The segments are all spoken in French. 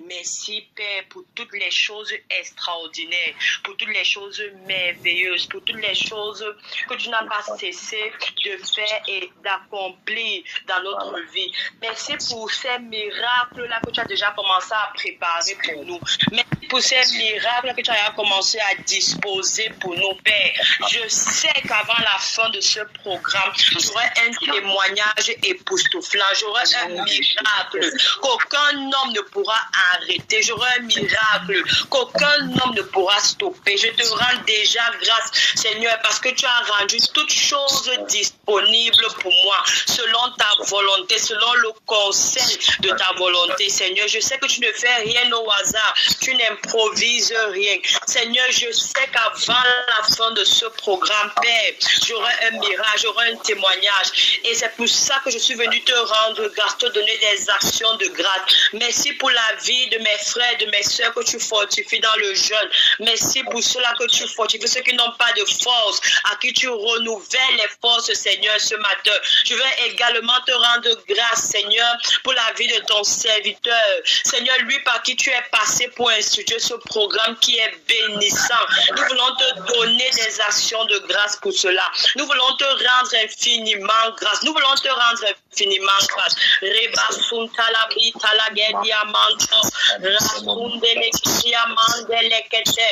Merci, Père, pour toutes les choses extraordinaires, pour toutes les choses merveilleuses, pour toutes les choses que tu n'as pas cessé de faire et d'accomplir dans notre vie. Merci pour ces miracles-là que tu as déjà commencé à préparer pour nous. Merci pour ces miracles que tu as commencé à disposer pour nous, Père. Je sais qu'avant la fin de ce programme, j'aurai un témoignage époustouflant, j'aurai un miracle qu'aucun homme ne pourra arrêter. J'aurai un miracle qu'aucun homme ne pourra stopper. Je te rends déjà grâce, Seigneur, parce que tu as rendu toutes choses disponibles pour moi, selon ta volonté, selon le conseil de ta volonté, Seigneur. Je sais que tu ne fais rien au hasard, tu n'improvises rien. Seigneur, je sais qu'avant la fin de ce programme, Père, j'aurai un miracle, j'aurai un témoignage. Et c'est pour ça que je suis venu te rendre grâce, te donner des actions de grâce. Merci pour la vie de mes frères, de mes soeurs que tu fortifies dans le jeûne. Merci pour cela que tu fortifies, ceux qui n'ont pas de force, à qui tu renouvelles les forces, Seigneur, ce matin. Je veux également te rendre grâce, Seigneur, pour la vie de ton serviteur. Seigneur, lui par qui tu es passé pour instituer ce programme qui est bénissant. Nous voulons te donner des actions de grâce pour cela. Nous voulons te rendre infiniment grâce. Nous voulons te rendre infiniment grâce. Reba suntala bitala gediamanto rasundele kiamandele kete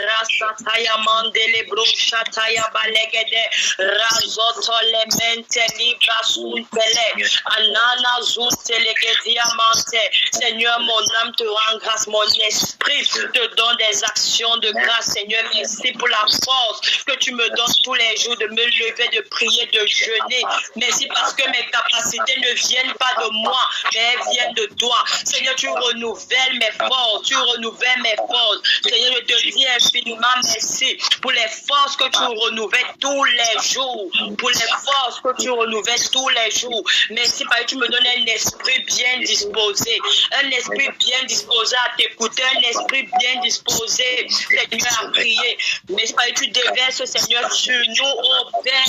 rasataya mandele brushataya balegede razoto lemente libra suntele anana zuntele gediamante. Seigneur, mon âme te rend grâce, mon esprit te donne des actions de grâce. Seigneur, merci pour la force que tu me donnes tous les jours de me lever, de prier, de jeûner. Merci parce que mes capacités ne viennent pas de moi, mais elles viennent de toi. Seigneur, tu renouvelles mes forces, tu renouvelles mes forces. Seigneur, je te dis infiniment merci pour les forces que tu renouvelles tous les jours, pour les forces que tu renouvelles tous les jours. Merci parce que tu me donnes un esprit bien disposé, un esprit bien disposé à t'écouter, un esprit bien disposé, Seigneur, à prier. Merci parce que tu déverses, Seigneur, sur nous, oh Père,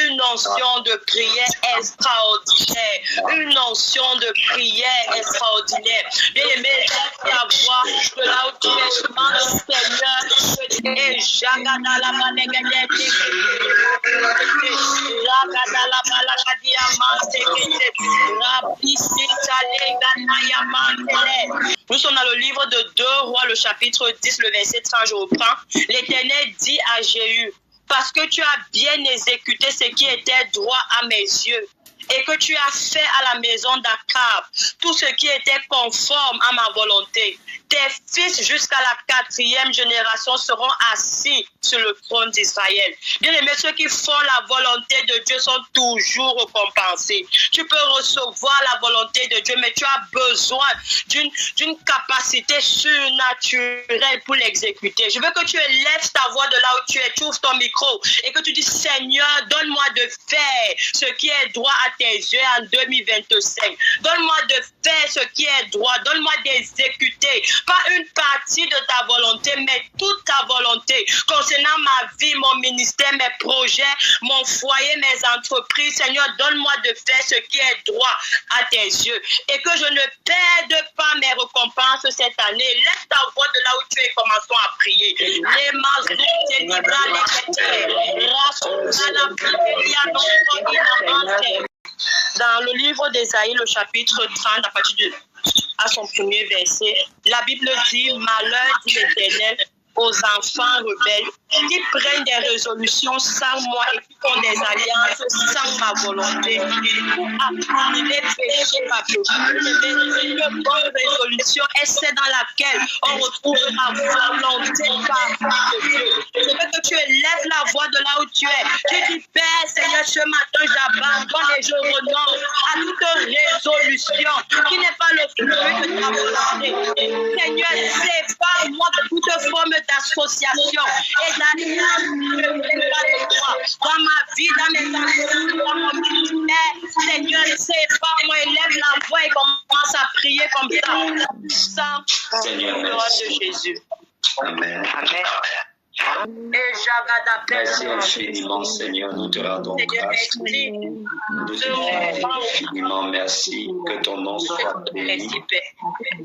une onction de prière extraordinaire, une onction de prière extraordinaire. Bien-aimé, lève ta voix de là où tu es, demande, Seigneur, et Jagadala Nous sommes dans le livre de 2 Rois, le chapitre 10, le verset 30, je reprends. L'Éternel dit à Jéhu, parce que tu as bien exécuté ce qui était droit à mes yeux, et que tu as fait à la maison d'Akab tout ce qui était conforme à ma volonté. Tes fils jusqu'à la 4e génération seront assis sur le trône d'Israël. Bien aimés, ceux qui font la volonté de Dieu sont toujours récompensés. Tu peux recevoir la volonté de Dieu, mais tu as besoin d'une capacité surnaturelle pour l'exécuter. Je veux que tu élèves ta voix de là où tu es, tu ouvres ton micro et que tu dis, Seigneur, donne-moi de faire ce qui est droit à tes yeux en 2025. Donne-moi de faire ce qui est droit. Donne-moi d'exécuter, pas une partie de ta volonté, mais toute ta volonté concernant ma vie, mon ministère, mes projets, mon foyer, mes entreprises. Seigneur, donne-moi de faire ce qui est droit à tes yeux et que je ne perde pas mes récompenses cette année. Laisse ta voix de là où tu es, commençons à prier. Dans le livre d'Ésaïe, le chapitre 30, à son premier verset, la Bible dit, malheur dit l'Éternel aux enfants rebelles qui prennent des résolutions sans moi et qui font des alliances sans ma volonté pour accumuler péché par péché. Une bonne résolution est celle dans laquelle on retrouve la volonté par Dieu. Je veux que tu élèves la voix de là où tu es. Tu dis, Père, Seigneur, ce matin, j'abandonne et je renonce à toute résolution qui n'est pas le fruit de ta volonté. Seigneur, sépare-moi de toute forme d'association et d'alliance qui ne viennent pas de toi. Dans ma vie, dans mes actions, dans mon ministère, Seigneur, sépare-moi, élève la voix et commence à prier comme ça. Sans le nom de Jésus. Amen. Amen. Merci infiniment, Seigneur, nous te rendons grâce. Nous te disons infiniment merci, que ton nom soit béni,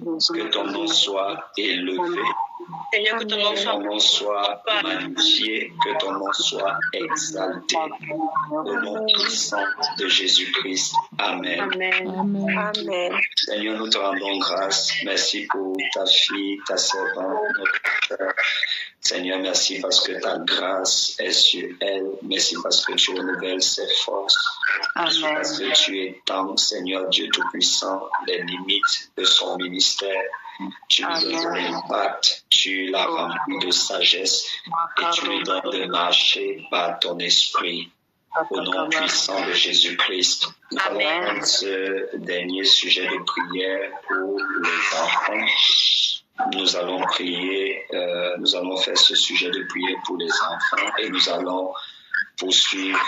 que ton nom soit élevé, Seigneur, que que ton nom soit magnifié, que ton nom soit exalté. Au nom puissant de Jésus-Christ. Amen. Amen. Seigneur, nous te rendons grâce. Merci pour ta fille, ta servante, notre frère. Seigneur, merci parce que ta grâce est sur elle. Merci parce que tu renouvelles ses forces. Merci parce que tu étends, Seigneur Dieu Tout-Puissant, les limites de son ministère. Tu lui donnes l'impact, tu la remplis de sagesse et tu lui donnes de marcher par ton esprit. Au nom puissant de Jésus-Christ, nous allons prendre ce dernier sujet de prière pour les enfants. Nous allons prier, nous allons faire ce sujet de prière pour les enfants et nous allons poursuivre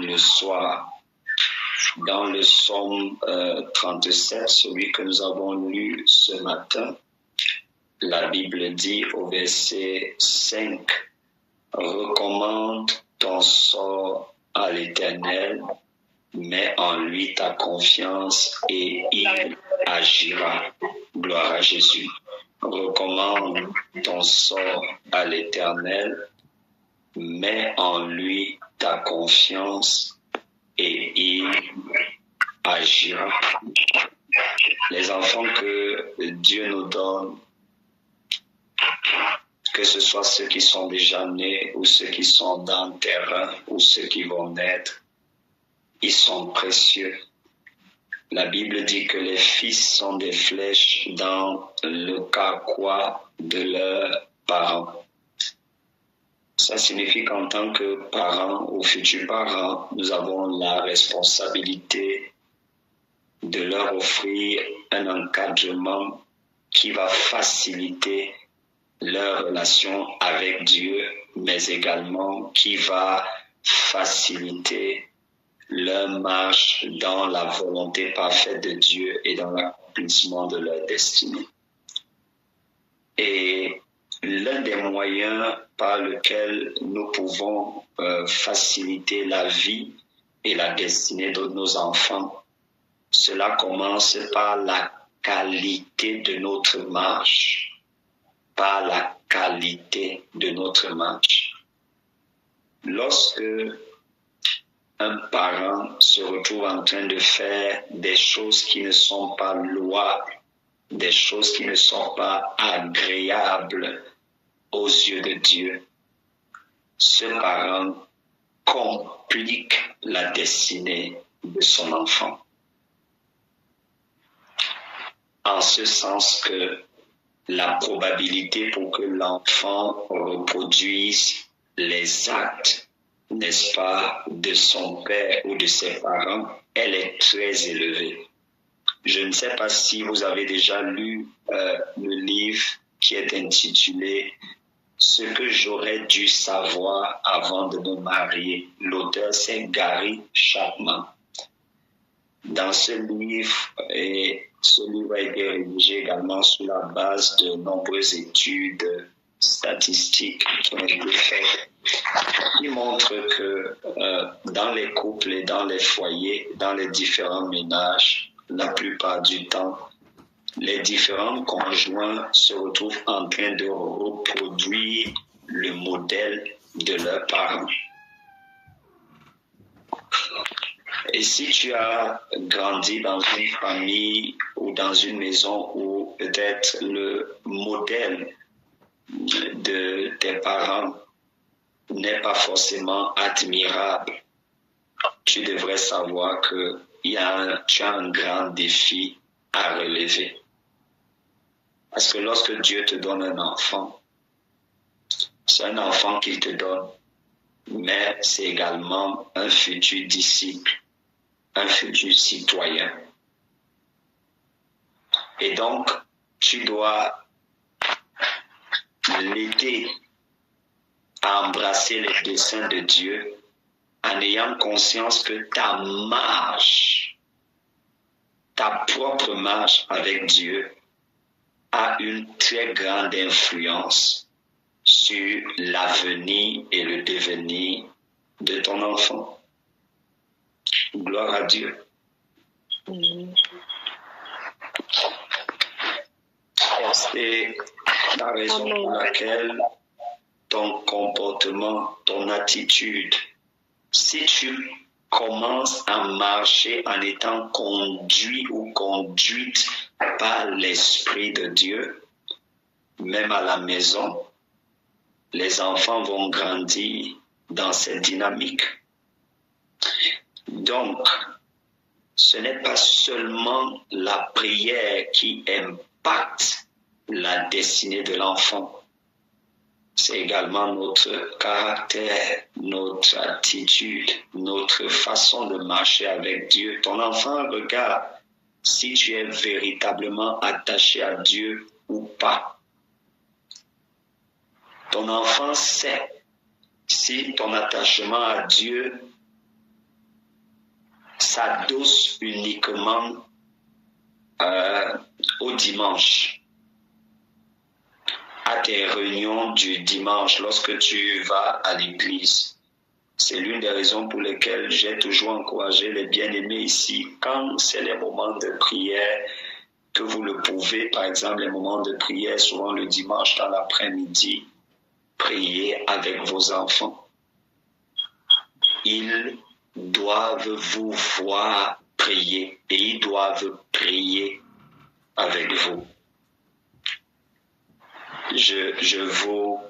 le soir. Dans le psaume 37, celui que nous avons lu ce matin, la Bible dit au verset 5, « Recommande ton sort à l'Éternel, mets en lui ta confiance et il agira. » Gloire à Jésus. Recommande ton sort à l'Éternel, mets en lui ta confiance et il agira. Les enfants que Dieu nous donne, que ce soit ceux qui sont déjà nés ou ceux qui sont dans le terrain ou ceux qui vont naître, ils sont précieux. La Bible dit que les fils sont des flèches dans le carquois de leurs parents. Ça signifie qu'en tant que parents ou futurs parents, nous avons la responsabilité de leur offrir un encadrement qui va faciliter leur relation avec Dieu, mais également qui va faciliter leur marche dans la volonté parfaite de Dieu et dans l'accomplissement de leur destinée. Et l'un des moyens par lequel nous pouvons faciliter la vie et la destinée de nos enfants, cela commence par la qualité de notre marche. Par la qualité de notre marche. Lorsque un parent se retrouve en train de faire des choses qui ne sont pas louables, des choses qui ne sont pas agréables aux yeux de Dieu, ce parent complique la destinée de son enfant. En ce sens que la probabilité pour que l'enfant reproduise les actes, n'est-ce pas, de son père ou de ses parents, elle est très élevée. Je ne sais pas si vous avez déjà lu le livre qui est intitulé « Ce que j'aurais dû savoir avant de me marier ». L'auteur, c'est Gary Chapman. Dans ce livre, et ce livre a été rédigé également sur la base de nombreuses études statistiques qui ont été faites, qui montrent que dans les couples et dans les foyers, dans les différents ménages, la plupart du temps, les différents conjoints se retrouvent en train de reproduire le modèle de leurs parents. Et si tu as grandi dans une famille ou dans une maison où peut-être le modèle de tes parents n'est pas forcément admirable, tu devrais savoir que tu as un grand défi à relever. Parce que lorsque Dieu te donne un enfant, c'est un enfant qu'il te donne, mais c'est également un futur disciple, un futur citoyen. Et donc, tu dois l'aider à embrasser les desseins de Dieu en ayant conscience que ta marche, ta propre marche avec Dieu a une très grande influence sur l'avenir et le devenir de ton enfant. Gloire à Dieu. C'est la raison pour laquelle ton comportement, ton attitude, si tu commences à marcher en étant conduit ou conduite par l'Esprit de Dieu, même à la maison, les enfants vont grandir dans cette dynamique. Donc, ce n'est pas seulement la prière qui impacte la destinée de l'enfant. C'est également notre caractère, notre attitude, notre façon de marcher avec Dieu. Ton enfant regarde si tu es véritablement attaché à Dieu ou pas. Ton enfant sait si ton attachement à Dieu s'adosse uniquement au dimanche, à tes réunions du dimanche, lorsque tu vas à l'église. C'est l'une des raisons pour lesquelles j'ai toujours encouragé les bien-aimés ici, quand c'est les moments de prière, que vous le pouvez, par exemple les moments de prière, souvent le dimanche dans l'après-midi, priez avec vos enfants. Ils doivent vous voir prier et ils doivent prier avec vous. Je vous,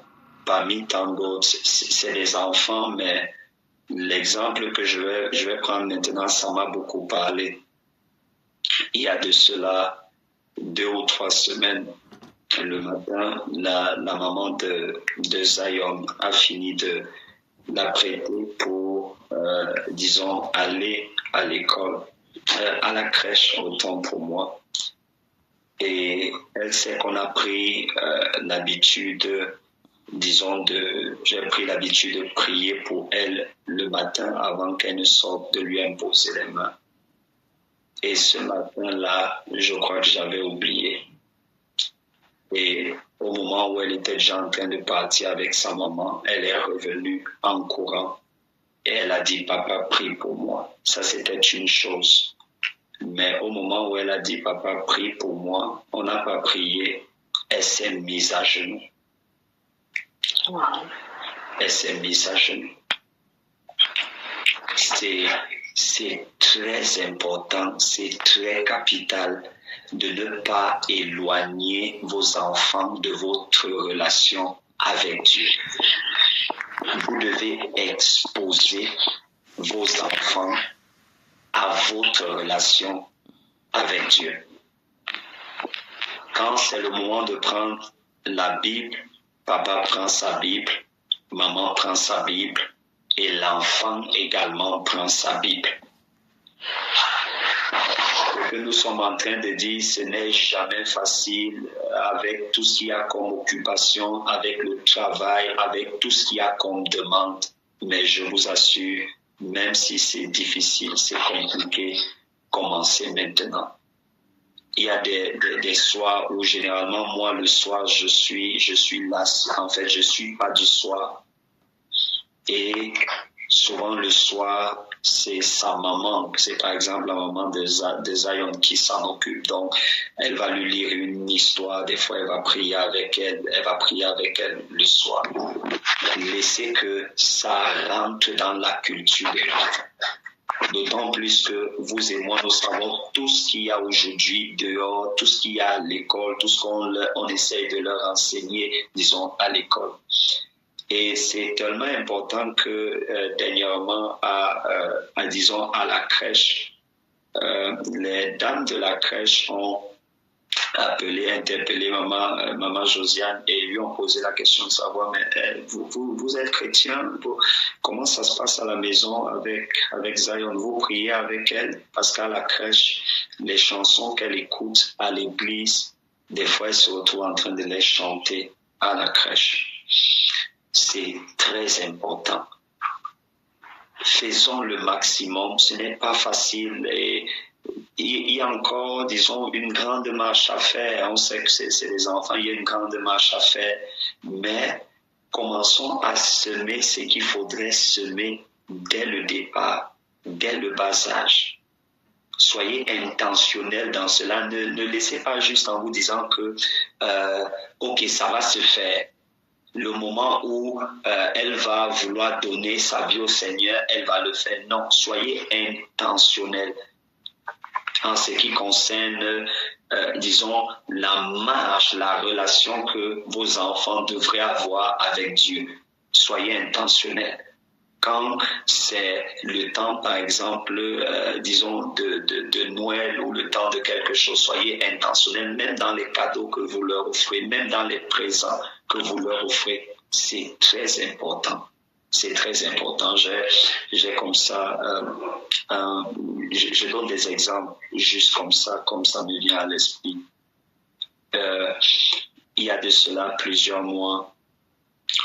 parmi tant d'autres, c'est des enfants, mais l'exemple que je vais prendre maintenant, ça m'a beaucoup parlé. Il y a de cela 2 ou 3 semaines, le matin, la maman de Zion a fini de la prêter pour, disons, aller à l'école, à la crèche, autant pour moi. Et elle sait qu'on a pris l'habitude, disons, j'ai pris l'habitude de prier pour elle le matin avant qu'elle ne sorte, de lui imposer les mains. Et ce matin-là, je crois que j'avais oublié. Et au moment où elle était déjà en train de partir avec sa maman, elle est revenue en courant. Et elle a dit, papa, prie pour moi. Ça, c'était une chose. Mais au moment où elle a dit, papa, prie pour moi, on n'a pas prié. Elle s'est mise à genoux. Wow. Elle s'est mise à genoux. C'est très important, c'est très capital de ne pas éloigner vos enfants de votre relation avec Dieu. Vous devez exposer vos enfants à votre relation avec Dieu. Quand c'est le moment de prendre la Bible, papa prend sa Bible, maman prend sa Bible et l'enfant également prend sa Bible. Ce que nous sommes en train de dire, ce n'est jamais facile avec tout ce qu'il y a comme occupation, avec le travail, avec tout ce qu'il y a comme demande. Mais je vous assure, même si c'est difficile, c'est compliqué, commencez maintenant. Il y a des soirs où généralement, moi, le soir, je suis las. En fait, je suis pas du soir. Et souvent, le soir, c'est sa maman. C'est par exemple la maman de Zion qui s'en occupe. Donc, elle va lui lire une histoire. Des fois, elle va prier avec elle. Elle va prier avec elle le soir. Laissez que ça rentre dans la culture de l'enfant. D'autant plus que vous et moi, nous savons tout ce qu'il y a aujourd'hui dehors, tout ce qu'il y a à l'école, tout ce qu'on essaye de leur enseigner, disons, à l'école. Et c'est tellement important que dernièrement, disons, à la crèche, les dames de la crèche ont interpellé maman Josiane et lui ont posé la question de savoir, mais vous êtes chrétien, comment ça se passe à la maison avec Zion? Vous priez avec elle? Parce qu'à la crèche, les chansons qu'elle écoute à l'église, des fois elle se retrouve en train de les chanter à la crèche. C'est très important. Faisons le maximum, ce n'est pas facile et il y a encore, disons, une grande marche à faire. On sait que c'est les enfants, il y a une grande marche à faire, mais commençons à semer ce qu'il faudrait semer dès le départ, dès le bas âge. Soyez intentionnels dans cela. Ne laissez pas juste en vous disant que ok, ça va se faire. Le moment où elle va vouloir donner sa vie au Seigneur, elle va le faire. Non, soyez intentionnels en ce qui concerne, disons, la marche, la relation que vos enfants devraient avoir avec Dieu. Soyez intentionnels. Quand c'est le temps, par exemple, disons, de Noël ou le temps de quelque chose, soyez intentionnels, même dans les cadeaux que vous leur offrez, même dans les présents que vous leur offrez. C'est très important. C'est très important. J'ai comme ça, je donne des exemples juste comme ça me vient à l'esprit. Il y a de cela plusieurs mois,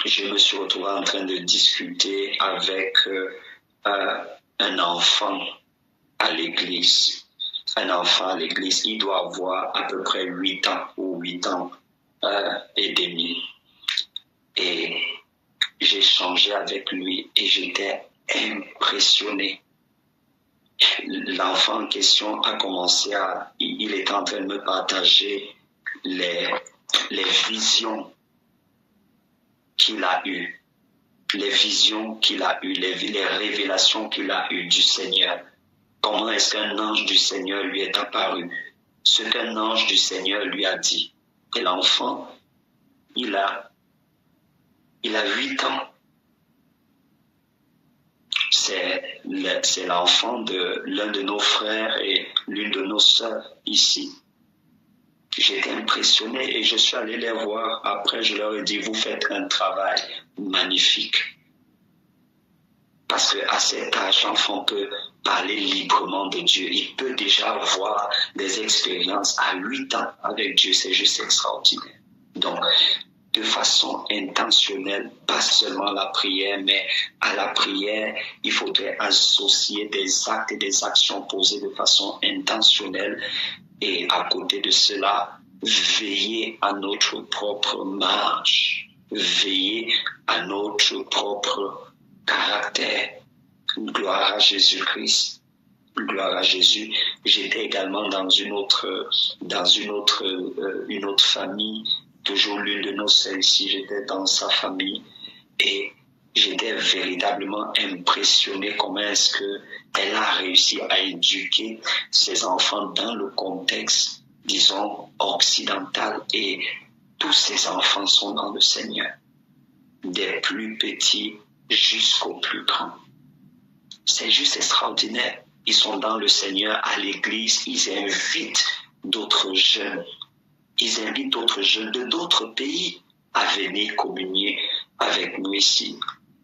je me suis retrouvé en train de discuter avec un enfant à l'église. Un enfant à l'église, il doit avoir à peu près 8 ans ou 8 ans et demi. Et j'ai échangé avec lui et j'étais impressionné. L'enfant en question a commencé il était en train de me partager les visions qu'il a eues, les visions qu'il a eues, les révélations qu'il a eues du Seigneur. Comment est-ce qu'un ange du Seigneur lui est apparu? Ce qu'un ange du Seigneur lui a dit. Et l'enfant, il a 8 ans. C'est l'enfant de l'un de nos frères et l'une de nos sœurs ici. J'étais impressionné et je suis allé les voir. Après, je leur ai dit, vous faites un travail magnifique. Parce qu'à cet âge, l'enfant peut parler librement de Dieu. Il peut déjà avoir des expériences à 8 ans avec Dieu. C'est juste extraordinaire. Donc, de façon intentionnelle, pas seulement la prière, mais à la prière, il faudrait associer des actes et des actions posées de façon intentionnelle. Et à côté de cela, veiller à notre propre marche, veiller à notre propre caractère. Gloire à Jésus-Christ. Gloire à Jésus. J'étais également dans une autre famille, toujours l'une de nos sœurs ici, j'étais dans sa famille et j'étais véritablement impressionné comment est-ce qu'elle a réussi à éduquer ses enfants dans le contexte, disons, occidental, et tous ces enfants sont dans le Seigneur, des plus petits jusqu'aux plus grands. C'est juste extraordinaire. Ils sont dans le Seigneur, à l'église, ils invitent d'autres jeunes. Ils invitent d'autres jeunes de d'autres pays à venir communier avec nous ici,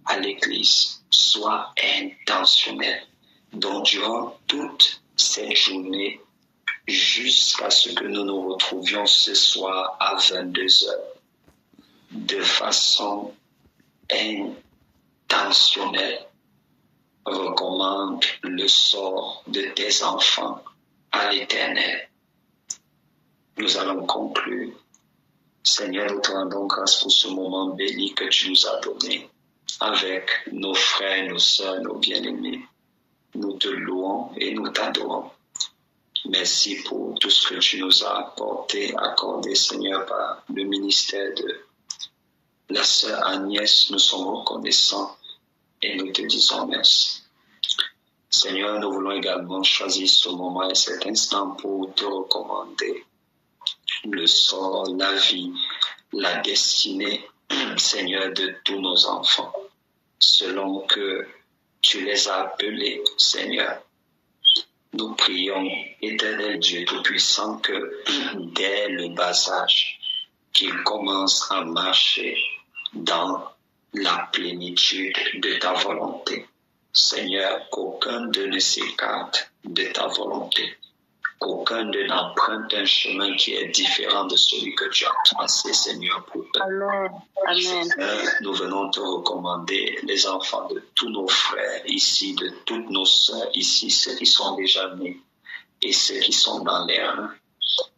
à l'église. Sois intentionnel. Donc, durant toute cette journée, jusqu'à ce que nous nous retrouvions ce soir à 22h, de façon intentionnelle, recommande le sort de tes enfants à l'Éternel. Nous allons conclure. Seigneur, nous te rendons grâce pour ce moment béni que tu nous as donné avec nos frères, nos sœurs, nos bien-aimés. Nous te louons et nous t'adorons. Merci pour tout ce que tu nous as accordé, Seigneur, par le ministère de la sœur Agnès. Nous sommes reconnaissants et nous te disons merci. Seigneur, nous voulons également choisir ce moment et cet instant pour te recommander le sort, la vie, la destinée, Seigneur, de tous nos enfants, selon que tu les as appelés, Seigneur. Nous prions, Éternel Dieu Tout-Puissant, que dès le bas âge, qu'ils commencent à marcher dans la plénitude de ta volonté. Seigneur, qu'aucun d'eux ne s'écarte de ta volonté. Qu'aucun d'eux n'emprunte un chemin qui est différent de celui que tu as tracé, Seigneur, pour eux. Amen. Amen. Seigneur, nous venons te recommander les enfants de tous nos frères ici, de toutes nos sœurs ici, ceux qui sont déjà nés et ceux qui sont dans les reins.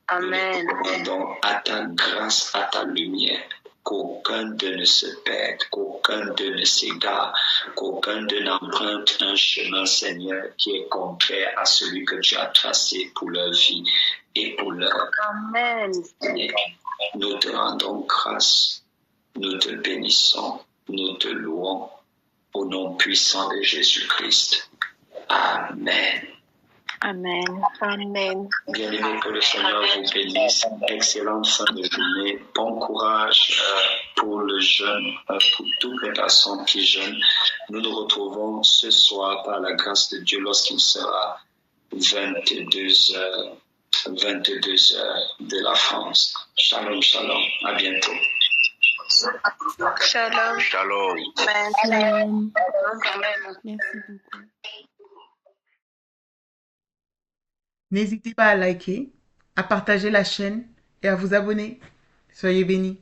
Amen. Nous te demandons à ta grâce, à ta lumière, qu'aucun d'eux ne se perde, qu'aucun d'eux ne s'égare, qu'aucun d'eux n'emprunte un chemin, Seigneur, qui est contraire à celui que tu as tracé pour leur vie et pour leur Amen. année. Nous te rendons grâce, nous te bénissons, nous te louons au nom puissant de Jésus-Christ. Amen. Amen. Amen. Bien-aimés, que le Seigneur vous bénisse. Excellente fin de journée. Bon courage pour le jeûne, pour toutes les personnes qui jeûnent. Nous nous retrouvons ce soir par la grâce de Dieu lorsqu'il sera 22 heures de la France. Shalom, shalom. À bientôt. Shalom. Shalom. Amen. Shalom. Amen. Merci beaucoup. N'hésitez pas à liker, à partager la chaîne et à vous abonner. Soyez bénis.